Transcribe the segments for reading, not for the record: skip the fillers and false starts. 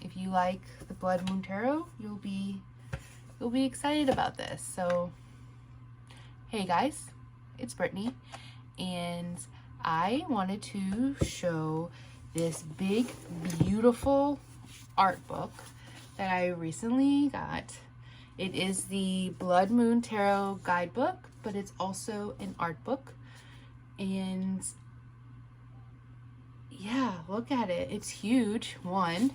if you like the Blood Moon Tarot, you'll be excited about this. So, hey guys, it's Brittany, and I wanted to show this big, beautiful art book that I recently got. It is the Blood Moon Tarot Guidebook, but it's also an art book. And yeah, look at it. It's huge. One,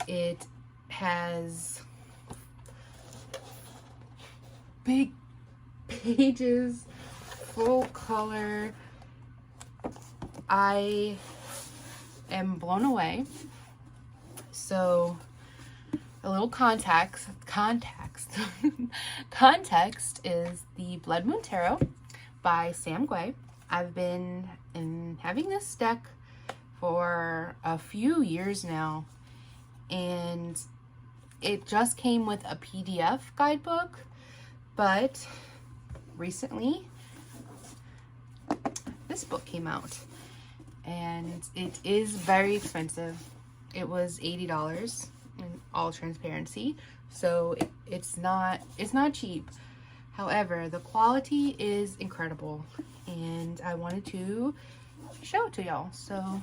it has big pages, full color. I am blown away. So a little context context is the Blood Moon Tarot by Sam Gway. I've been having this deck for a few years now, and it just came with a PDF guidebook, but recently this book came out, and it is very expensive. It was $80 in all transparency, so it's not cheap. However, the quality is incredible, and I wanted to show it to y'all. So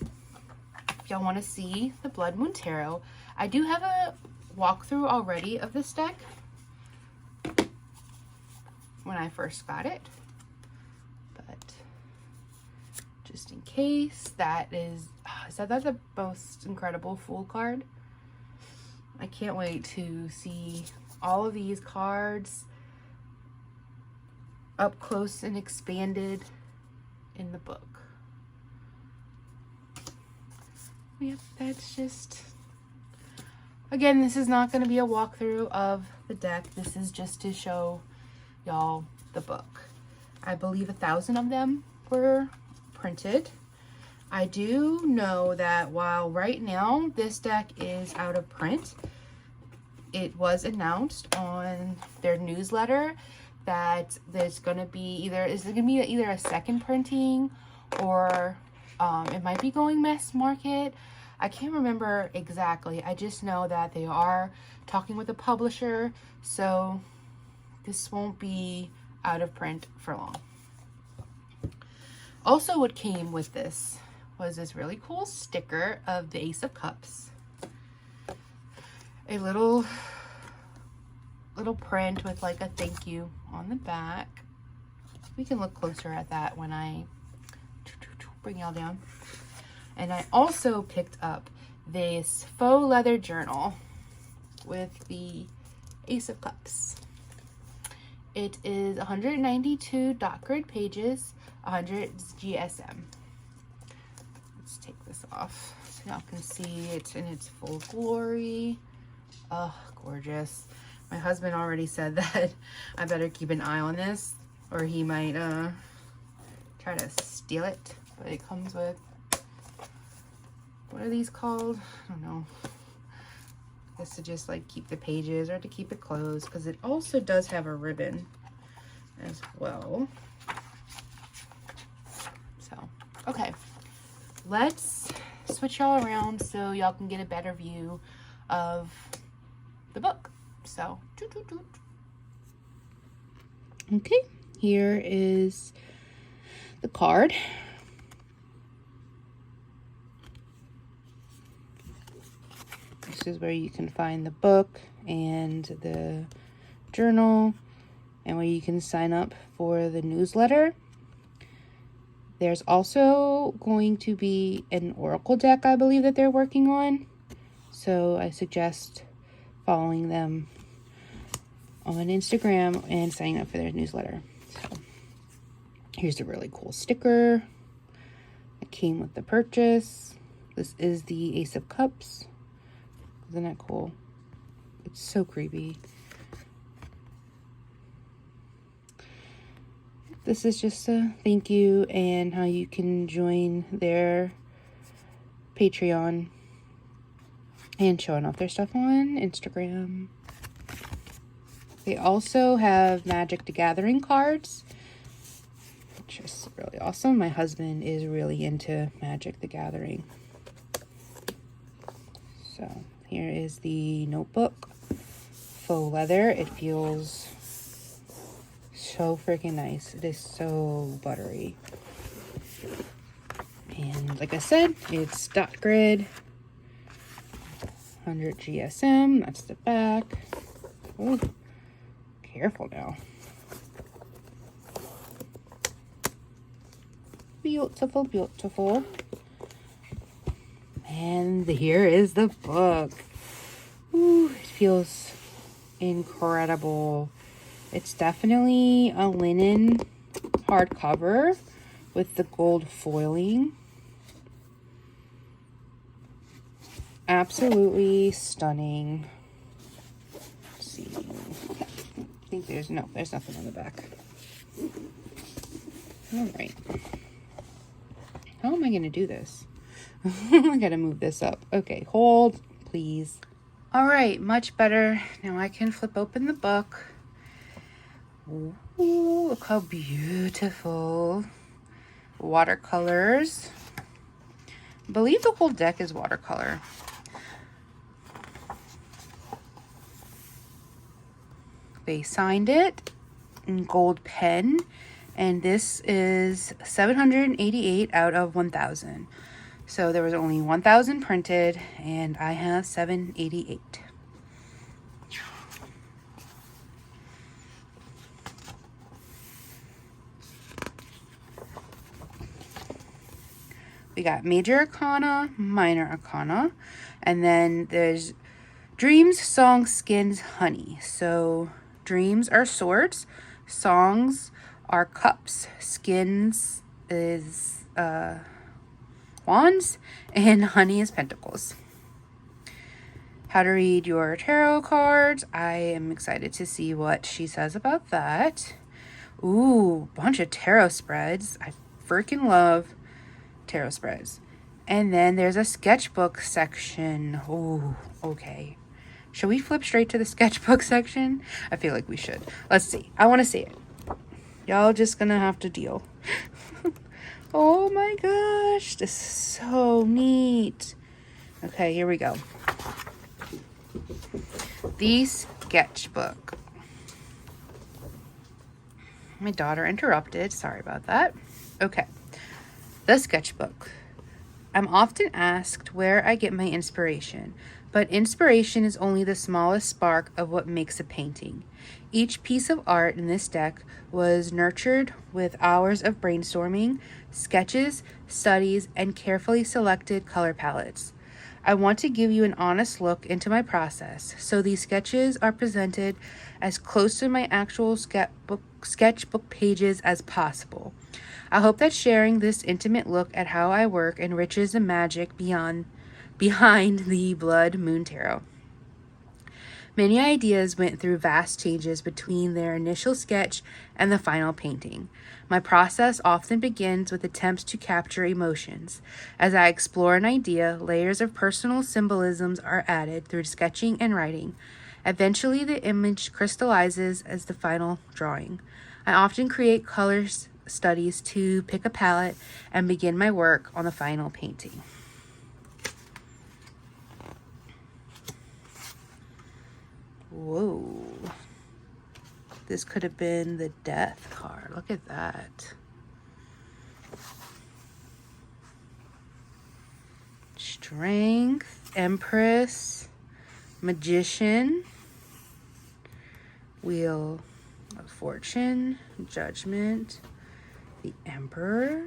if y'all want to see the Blood Moon Tarot, I do have a walkthrough already of this deck when I first got it, but just in case, that's the most incredible Fool card. I can't wait to see all of these cards up close and expanded in the book. Yep, that's just, again, this is not going to be a walkthrough of the deck. This is just to show y'all the book. I believe 1,000 of them were printed. I do know that while right now this deck is out of print, it was announced on their newsletter that there's going to be either a second printing, or it might be going mass market. I can't remember exactly. I just know that they are talking with a publisher, so this won't be out of print for long. Also, what came with this was this really cool sticker of the Ace of Cups. A little print with like a thank you on the back. We can look closer at that when I bring y'all down. And I also picked up this faux leather journal with the Ace of Cups. It is 192 dot grid pages, 100 GSM. Let's take this off so y'all can see it in its full glory. Oh, gorgeous. My husband already said that I better keep an eye on this, or he might try to steal it. But it comes with, what are these called? I don't know. I guess to just like keep the pages or to keep it closed, because it also does have a ribbon as well. So, okay. Let's switch y'all around so y'all can get a better view of the book. So, okay, here is the card. This is where you can find the book and the journal, and where you can sign up for the newsletter. There's also going to be an oracle deck, I believe, that they're working on. So I suggest following them on Instagram and signing up for their newsletter. So here's a really cool sticker that came with the purchase. This is the Ace of Cups. Isn't that cool? It's so creepy. This is just a thank you and how you can join their Patreon and showing off their stuff on Instagram. They also have Magic the Gathering cards, which is really awesome. My husband is really into Magic the Gathering. So here is the notebook. Faux leather. It feels so freaking nice. It is so buttery. And like I said, it's dot grid. 100 GSM. That's the back. Ooh, careful now. Beautiful, beautiful. And here is the book. Ooh, it feels incredible. It's definitely a linen hardcover with the gold foiling. Absolutely stunning. Let's see. I think there's nothing on the back. All right. How am I going to do this? I got to move this up. Okay, hold, please. All right, much better. Now I can flip open the book. Ooh, look how beautiful. Watercolors. I believe the whole deck is watercolor. They signed it in gold pen, and this is 788 out of 1,000. So there was only 1,000 printed, and I have 788. We got Major Arcana, Minor Arcana, and then there's Dreams, Songs, Skins, Honey. So dreams are swords, songs are cups, skins is wands, and honey is pentacles. How to read your tarot cards. I am excited to see what she says about that. Ooh, bunch of tarot spreads. I freaking love tarot spreads. And then there's a sketchbook section. Ooh, okay. Should we flip straight to the sketchbook section? I feel like we should. Let's see. I want to see it. Y'all just gonna have to deal. Oh my gosh, this is so neat. Okay, here we go. The sketchbook. My daughter interrupted. Sorry about that. Okay. The sketchbook. I'm often asked where I get my inspiration, but inspiration is only the smallest spark of what makes a painting. Each piece of art in this deck was nurtured with hours of brainstorming, sketches, studies, and carefully selected color palettes. I want to give you an honest look into my process, so these sketches are presented as close to my actual sketchbook pages as possible. I hope that sharing this intimate look at how I work enriches the magic behind the Blood Moon Tarot. Many ideas went through vast changes between their initial sketch and the final painting. My process often begins with attempts to capture emotions. As I explore an idea, layers of personal symbolisms are added through sketching and writing. Eventually, the image crystallizes as the final drawing. I often create color studies to pick a palette and begin my work on the final painting. Whoa. This could have been the death card. Look at that. Strength, Empress, Magician, Wheel of Fortune, Judgment, the Emperor.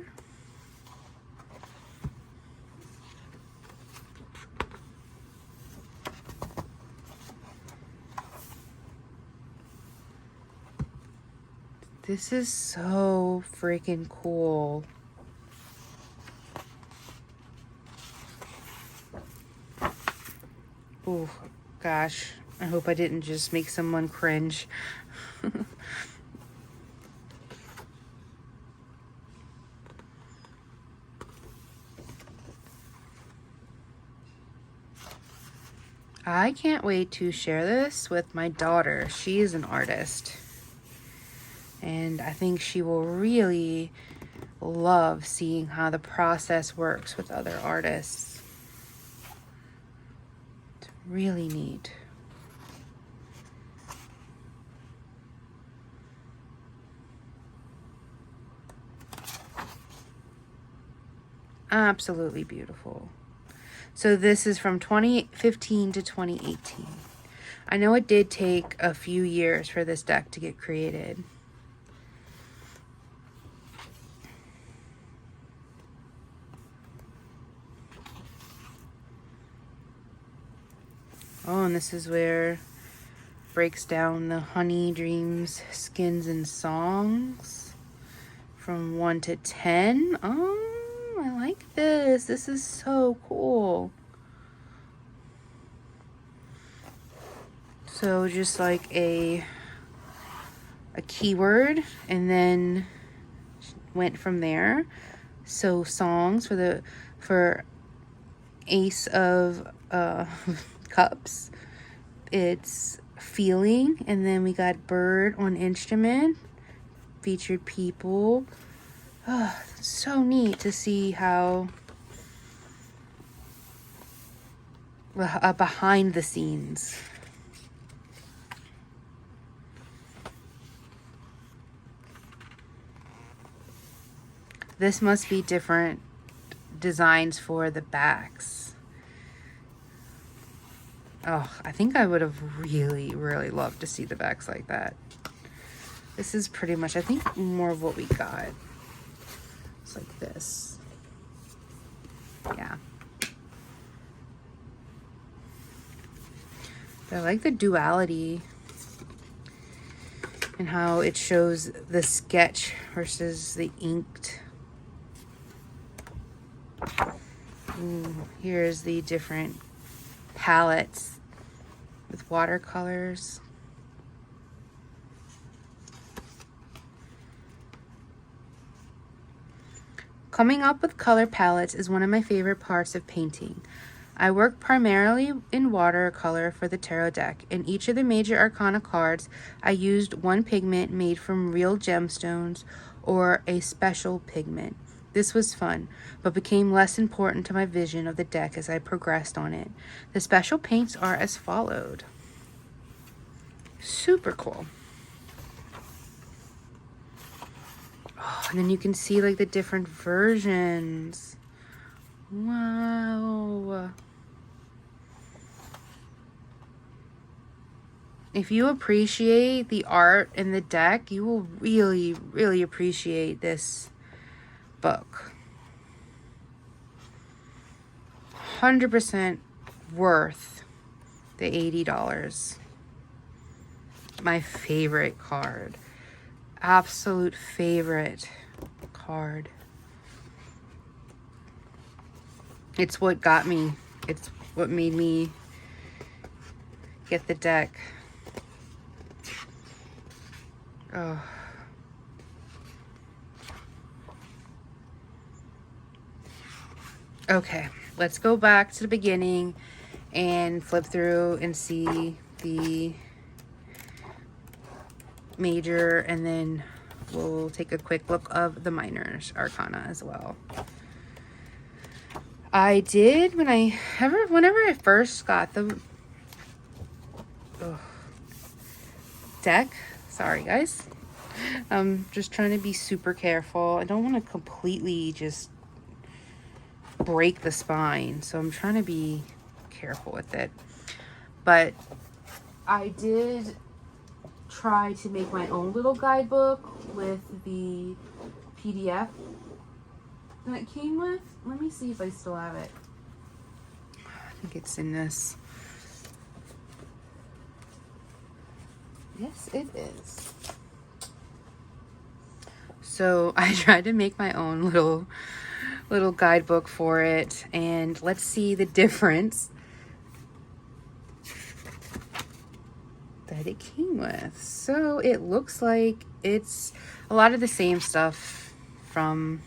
This is so freaking cool. Oh gosh, I hope I didn't just make someone cringe. I can't wait to share this with my daughter. She is an artist, and I think she will really love seeing how the process works with other artists. Really neat. Absolutely beautiful. So this is from 2015 to 2018. I know it did take a few years for this deck to get created. Oh, and this is where it breaks down the honey, dreams, skins, and songs from 1 to 10. Oh, I like this. This is so cool. So just like a keyword, and then went from there. So songs for Ace of Cups, it's feeling, and then we got bird on instrument, featured people. Oh, so neat to see how behind the scenes. This must be different designs for the backs. Oh, I think I would have really, really loved to see the backs like that. This is pretty much, I think, more of what we got. It's like this. Yeah. But I like the duality and how it shows the sketch versus the inked. Ooh, here's the different palettes with watercolors. Coming up with color palettes is one of my favorite parts of painting. I work primarily in watercolor for the tarot deck. In each of the major arcana cards, I used one pigment made from real gemstones or a special pigment. This was fun, but became less important to my vision of the deck as I progressed on it. The special paints are as followed. Super cool. Oh, and then you can see like the different versions. Wow. If you appreciate the art in the deck, you will really, really appreciate this book. 100% worth the $80. My favorite card. Absolute favorite card. It's what got me. It's what made me get the deck. Oh. Okay, let's go back to the beginning and flip through and see the major, and then we'll take a quick look of the minors arcana as well. I did whenever I first got the deck. Sorry guys, I'm just trying to be super careful. I don't want to completely just break the spine, so I'm trying to be careful with it. But I did try to make my own little guidebook with the PDF that it came with. Let me see if I still have it. I think it's in this. Yes, it is. So I tried to make my own little guidebook for it, and let's see the difference that it came with. So it looks like it's a lot of the same stuff from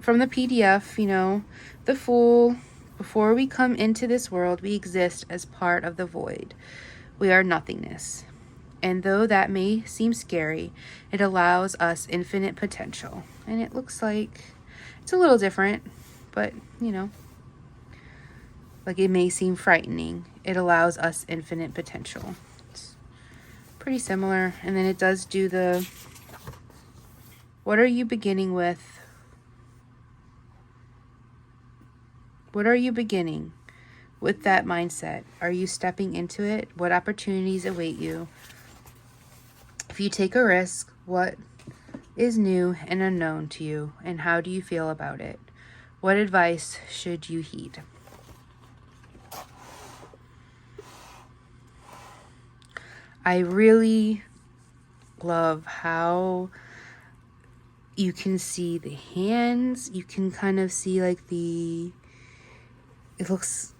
the PDF, you know, the Fool. Before we come into this world, we exist as part of the void. We are nothingness. And though that may seem scary, it allows us infinite potential. And it looks like it's a little different, but, you know, like it may seem frightening. It allows us infinite potential. It's pretty similar. And then it does do the, what are you beginning with? What are you beginning with that mindset? Are you stepping into it? What opportunities await you? If you take a risk, what is new and unknown to you, and how do you feel about it? What advice should you heed? I really love how you can see the hands. You can kind of see like it looks,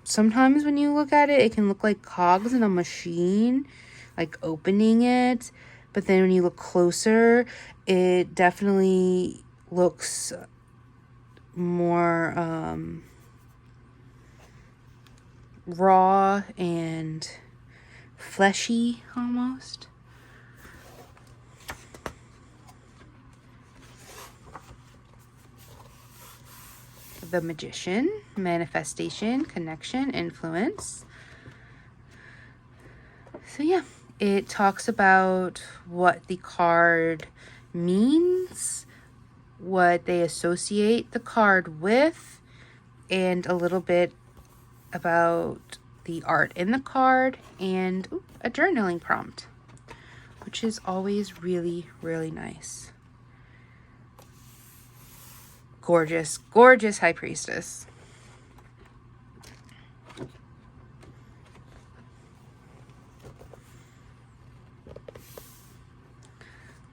sometimes when you look at it, it can look like cogs in a machine, like opening it. But then when you look closer, it definitely looks more raw and fleshy almost. The Magician, manifestation, connection, influence. So yeah, it talks about what the card means, what they associate the card with, and a little bit about the art in the card, and a journaling prompt, which is always really, really nice. Gorgeous, gorgeous High Priestess.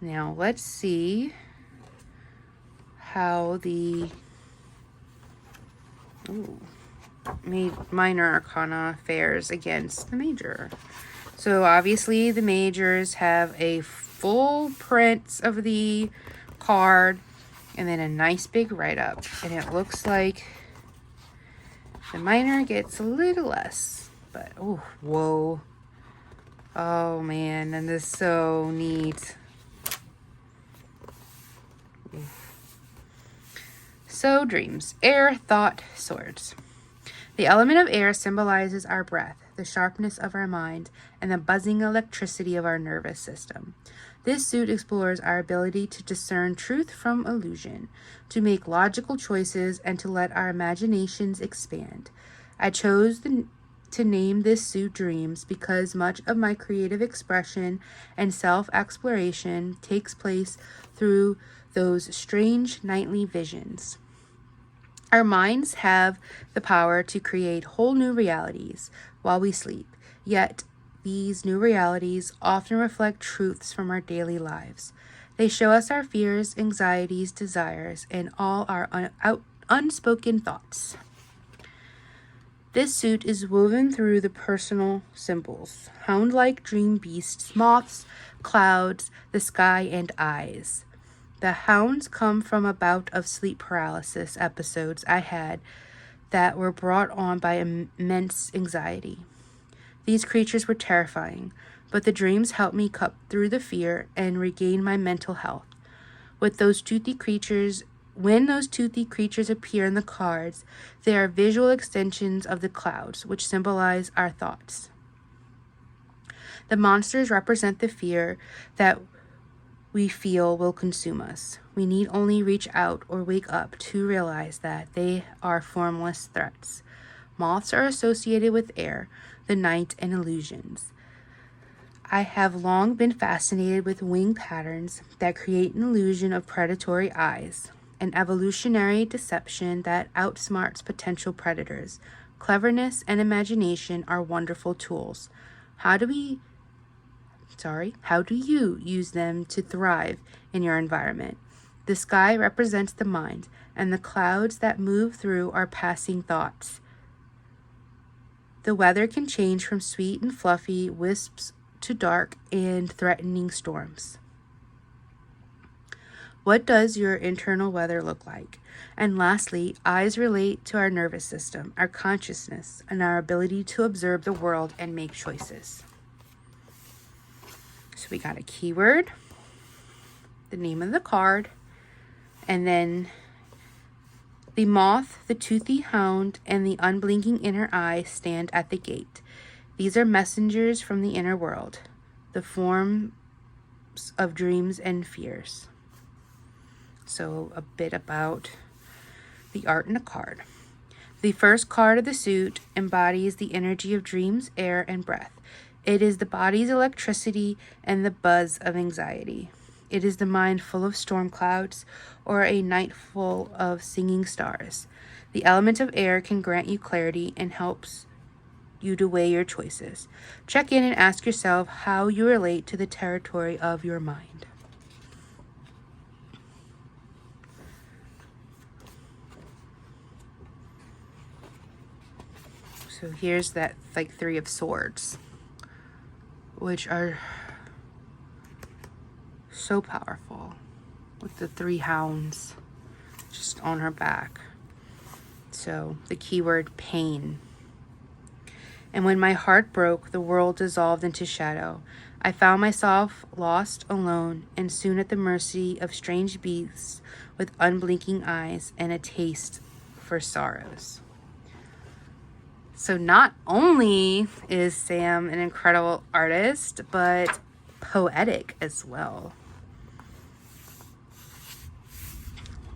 Now let's see how the minor arcana fares against the major. So obviously the majors have a full print of the card and then a nice big write-up. And it looks like the minor gets a little less. But, oh, whoa. Oh, man. And this is so neat. So, dreams. Air, thought, swords. The element of air symbolizes our breath, the sharpness of our mind, and the buzzing electricity of our nervous system. This suit explores our ability to discern truth from illusion, to make logical choices, and to let our imaginations expand. I chose to name this suit Dreams because much of my creative expression and self-exploration takes place through those strange nightly visions. Our minds have the power to create whole new realities while we sleep, yet these new realities often reflect truths from our daily lives. They show us our fears, anxieties, desires, and all our unspoken thoughts. This suit is woven through the personal symbols: hound-like dream beasts, moths, clouds, the sky, and eyes. The hounds come from a bout of sleep paralysis episodes I had that were brought on by immense anxiety. These creatures were terrifying, but the dreams helped me cut through the fear and regain my mental health. When those toothy creatures appear in the cards, they are visual extensions of the clouds, which symbolize our thoughts. The monsters represent the fear that we feel will consume us. We need only reach out or wake up to realize that they are formless threats. Moths are associated with air, the night, and illusions. I have long been fascinated with wing patterns that create an illusion of predatory eyes, an evolutionary deception that outsmarts potential predators. Cleverness and imagination are wonderful tools. How do you use them to thrive in your environment? The sky represents the mind, and the clouds that move through are passing thoughts. The weather can change from sweet and fluffy wisps to dark and threatening storms. What does your internal weather look like? And lastly, eyes relate to our nervous system, our consciousness, and our ability to observe the world and make choices. So we got a keyword, the name of the card, and then The moth, the toothy hound, and the unblinking inner eye stand at the gate. These are messengers from the inner world, the forms of dreams and fears. So a bit about the art in the card. The first card of the suit embodies the energy of dreams, air, and breath. It is the body's electricity and the buzz of anxiety. It is the mind full of storm clouds or a night full of singing stars. The element of air can grant you clarity and helps you to weigh your choices. Check in and ask yourself how you relate to the territory of your mind. So here's that like 3 of Swords, which are so powerful, with the 3 hounds just on her back. So the keyword pain. And when my heart broke, the world dissolved into shadow. I found myself lost, alone, and soon at the mercy of strange beasts with unblinking eyes and a taste for sorrows. So not only is Sam an incredible artist, but poetic as well.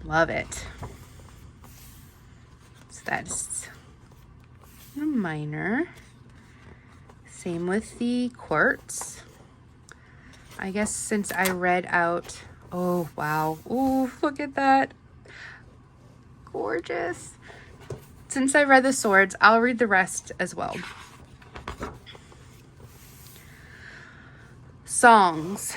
Love it. So that's a minor. Same with the quartz. I guess since I read out, oh wow, oh look at that. Gorgeous. Since I read the swords, I'll read the rest as well. Songs.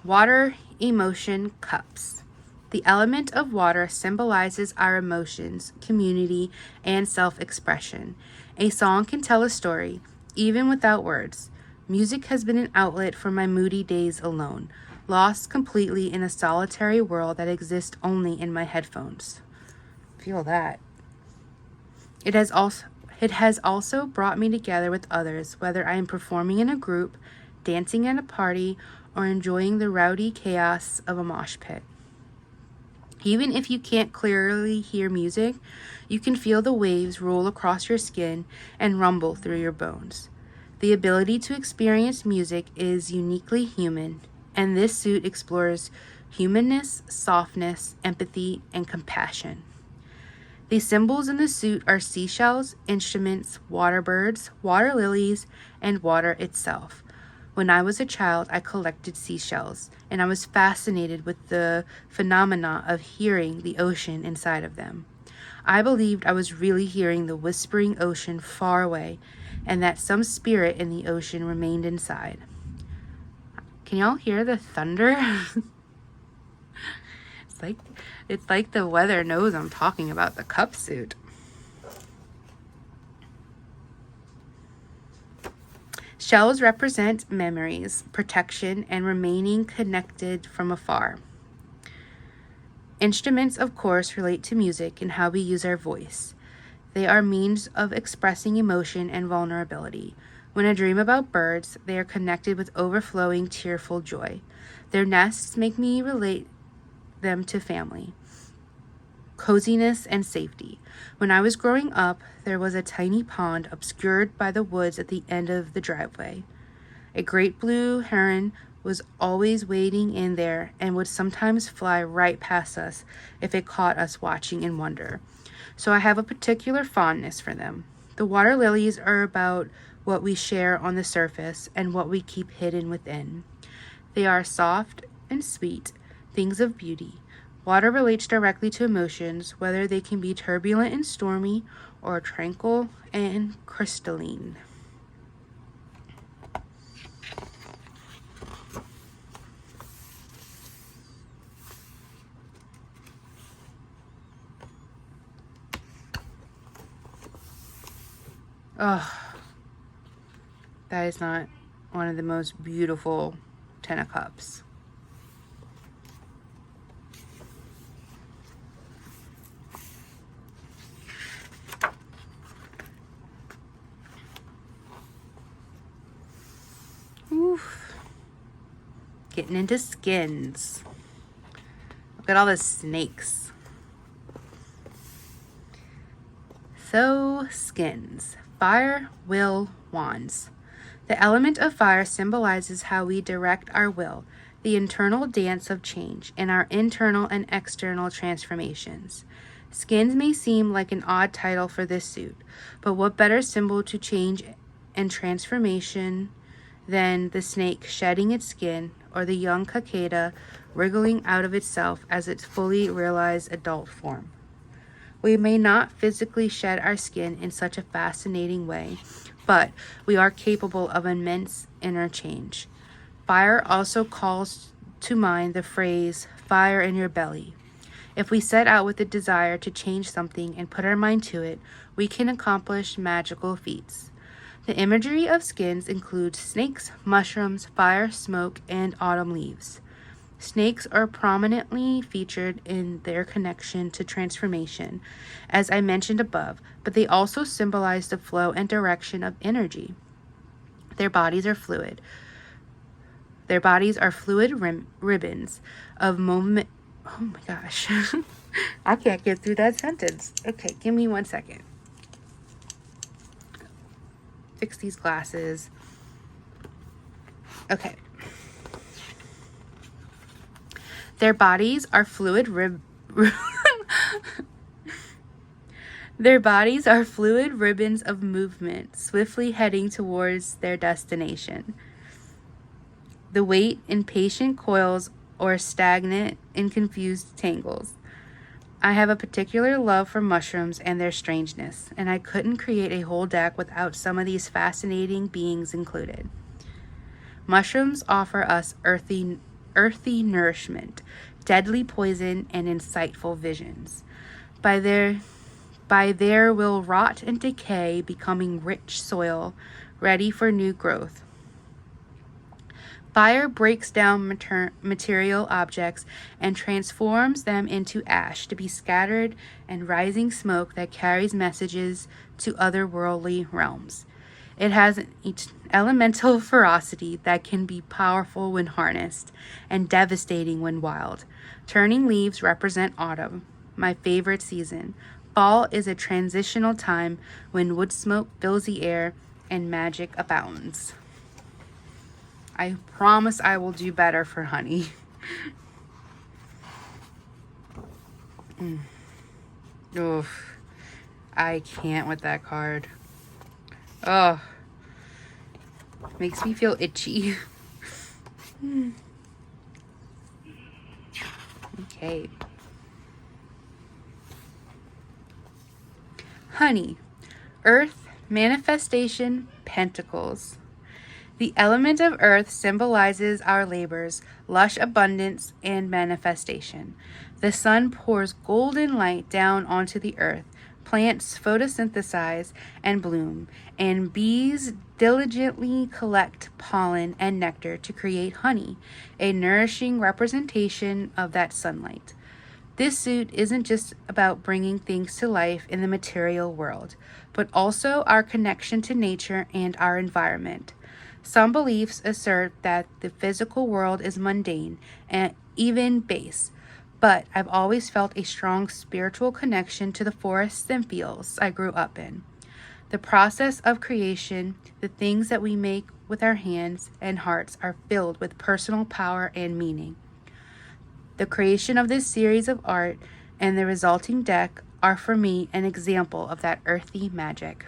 Water, emotion, cups. The element of water symbolizes our emotions, community, and self-expression. A song can tell a story, even without words. Music has been an outlet for my moody days alone, lost completely in a solitary world that exists only in my headphones. Feel that. It has also brought me together with others, whether I am performing in a group, dancing at a party, or enjoying the rowdy chaos of a mosh pit. Even if you can't clearly hear music, you can feel the waves roll across your skin and rumble through your bones. The ability to experience music is uniquely human, and this suit explores humanness, softness, empathy, and compassion. The symbols in the suit are seashells, instruments, water birds, water lilies, and water itself. When I was a child, I collected seashells, and I was fascinated with the phenomena of hearing the ocean inside of them. I believed I was really hearing the whispering ocean far away, and that some spirit in the ocean remained inside. Can y'all hear the thunder? It's like the weather knows I'm talking about the cup suit. Shells represent memories, protection, and remaining connected from afar. Instruments, of course, relate to music and how we use our voice. They are means of expressing emotion and vulnerability. When I dream about birds, they are connected with overflowing, tearful joy. Their nests make me relate them to family, coziness, and safety. When I was growing up, there was a tiny pond obscured by the woods at the end of the driveway. A great blue heron was always wading in there and would sometimes fly right past us if it caught us watching in wonder. So I have a particular fondness for them. The water lilies are about what we share on the surface and what we keep hidden within. They are soft and sweet, things of beauty. Water relates directly to emotions, whether they can be turbulent and stormy or tranquil and crystalline. Oh, that is not one of the most beautiful 10 of Cups. Oof. Getting into skins. Look at all the snakes. So, skins. Fire, will, wands. The element of fire symbolizes how we direct our will, the internal dance of change, and our internal and external transformations. Skins may seem like an odd title for this suit, but what better symbol to change and transformation than the snake shedding its skin, or the young cicada wriggling out of itself as its fully realized adult form. We may not physically shed our skin in such a fascinating way, but we are capable of immense inner change. Fire also calls to mind the phrase, fire in your belly. If we set out with the desire to change something and put our mind to it, we can accomplish magical feats. The imagery of skins includes snakes, mushrooms, fire, smoke, and autumn leaves. Snakes are prominently featured in their connection to transformation, as I mentioned above, but they also symbolize the flow and direction of energy. Their bodies are fluid. Ribbons of movement. Oh my gosh. I can't get through that sentence. Okay, give me 1 second. Fix these glasses. Okay. Their bodies are fluid Their bodies are fluid ribbons of movement, swiftly heading towards their destination. The weight in patient coils or stagnant in confused tangles. I have a particular love for mushrooms and their strangeness, and I couldn't create a whole deck without some of these fascinating beings included. Mushrooms offer us earthy nourishment, deadly poison, and insightful visions. By their will rot and decay, becoming rich soil, ready for new growth. Fire breaks down material objects and transforms them into ash to be scattered and rising smoke that carries messages to otherworldly realms. It has an elemental ferocity that can be powerful when harnessed and devastating when wild. Turning leaves represent autumn, my favorite season. Fall is a transitional time when wood smoke fills the air and magic abounds. I promise I will do better for honey. Oof. I can't with that card. Oh. Makes me feel itchy. Okay. Honey. Earth, manifestation, pentacles. The element of earth symbolizes our labors, lush abundance, and manifestation. The sun pours golden light down onto the earth. Plants photosynthesize and bloom, and bees diligently collect pollen and nectar to create honey, a nourishing representation of that sunlight. This suit isn't just about bringing things to life in the material world, but also our connection to nature and our environment. Some beliefs assert that the physical world is mundane and even base, but I've always felt a strong spiritual connection to the forests and fields I grew up in. The process of creation, the things that we make with our hands and hearts, are filled with personal power and meaning. The creation of this series of art and the resulting deck are for me an example of that earthy magic.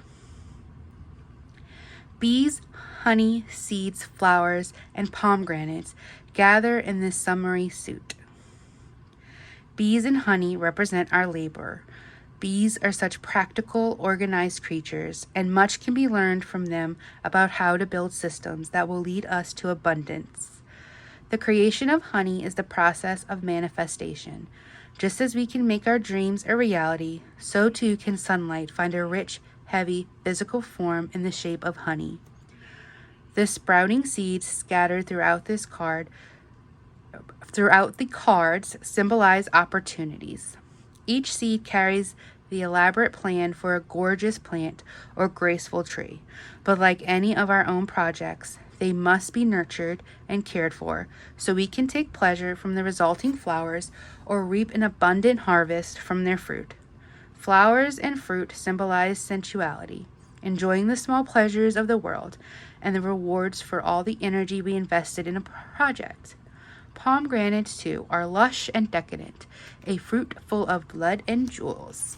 Bees, honey, seeds, flowers, and pomegranates gather in this summery suit. Bees and honey represent our labor. Bees are such practical, organized creatures, and much can be learned from them about how to build systems that will lead us to abundance. The creation of honey is the process of manifestation. Just as we can make our dreams a reality, so too can sunlight find a rich, heavy, physical form in the shape of honey. The sprouting seeds scattered throughout the cards symbolize opportunities. Each seed carries the elaborate plan for a gorgeous plant or graceful tree, but like any of our own projects, they must be nurtured and cared for so we can take pleasure from the resulting flowers or reap an abundant harvest from their fruit. Flowers and fruit symbolize sensuality, enjoying the small pleasures of the world and the rewards for all the energy we invested in a project. Pomegranates, too, are lush and decadent, a fruit full of blood and jewels.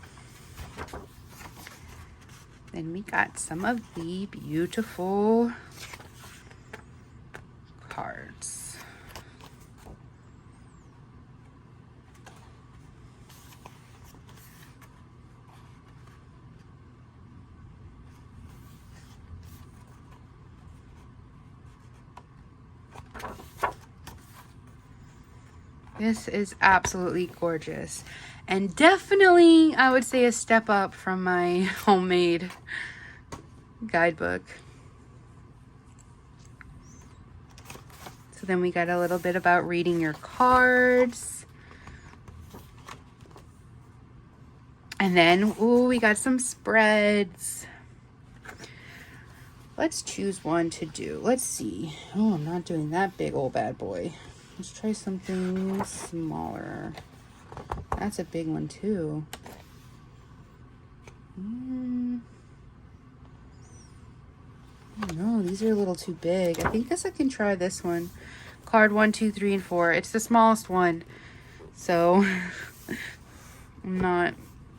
Then we got some of the beautiful cards. This is absolutely gorgeous, and definitely, I would say, a step up from my homemade guidebook. So then we got a little bit about reading your cards. And then, ooh, we got some spreads. Let's choose one to do. Let's see. Oh, I'm not doing that big old bad boy. Let's try something smaller. That's a big one too. No, these are a little too big. I guess I can try this one. Card 1, 2, 3, and 4. It's the smallest one. So I'm not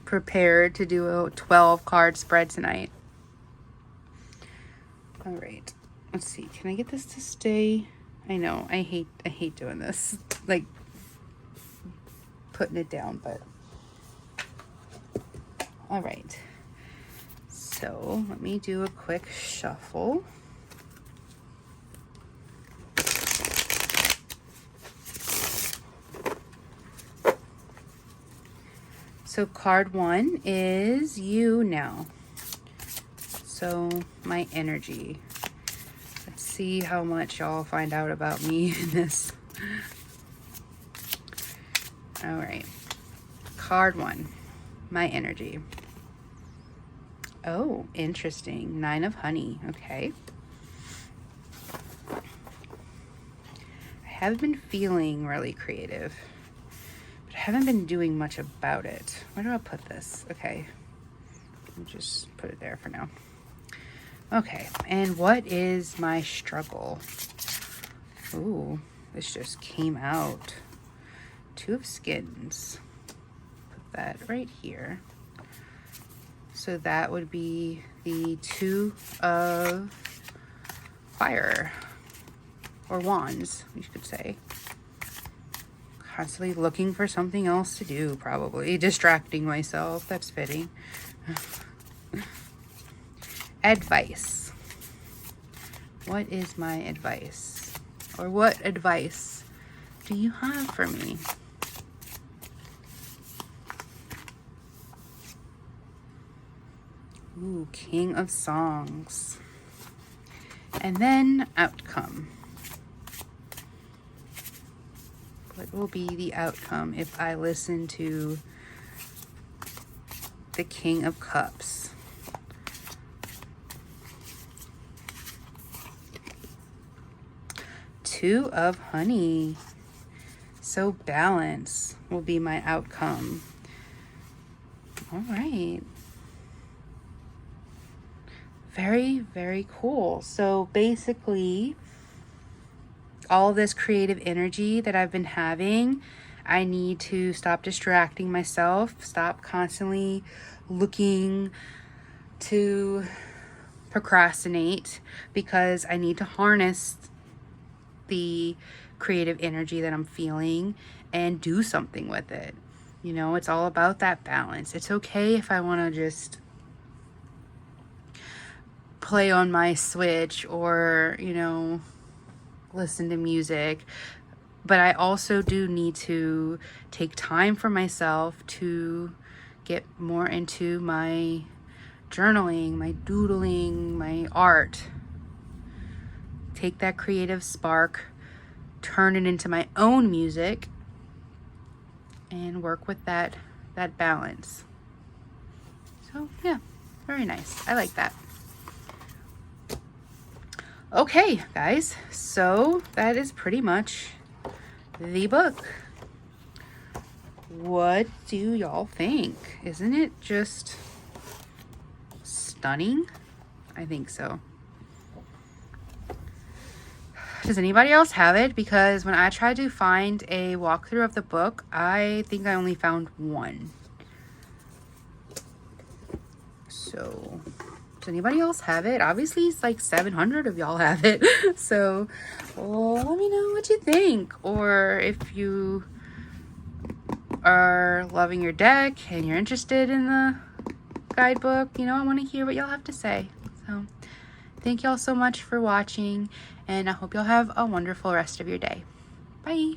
prepared to do a 12 card spread tonight. All right. Let's see. Can I get this to stay? I know, I hate doing this, like putting it down, but all right. So let me do a quick shuffle. So card 1 is you now. So my energy. See how much y'all find out about me in this. All right. Card 1, my energy. Oh, interesting. 9 of honey. Okay. I have been feeling really creative, but I haven't been doing much about it. Where do I put this? Okay. I'll just put it there for now. Okay, and what is my struggle? Ooh, this just came out. 2 of skins. Put that right here. So that would be the 2 of fire. Or wands, you could say. Constantly looking for something else to do, probably. Distracting myself, that's fitting. Advice. What is my advice? Or what advice do you have for me? Ooh, King of Songs. And then outcome. What will be the outcome if I listen to the King of Cups? Two of honey. So balance will be my outcome. All right. Very, very cool. So basically, all this creative energy that I've been having, I need to stop distracting myself, stop constantly looking to procrastinate, because I need to harness the creative energy that I'm feeling and do something with it. You know, it's all about that balance. It's okay if I want to just play on my Switch or, you know, listen to music, but I also do need to take time for myself to get more into my journaling, my doodling, my art. Take that creative spark, turn it into my own music, and work with that balance. So yeah, very nice. I like that. Okay, guys, so that is pretty much the book. what do y'all think? Isn't it just stunning? I think so. Does anybody else have it? Because when I tried to find a walkthrough of the book, I think I only found one. So, does anybody else have it? Obviously, it's like 700 of y'all have it. So, let me know what you think. Or if you are loving your deck and you're interested in the guidebook, you know, I want to hear what y'all have to say. So, thank y'all so much for watching, and I hope y'all have a wonderful rest of your day. Bye.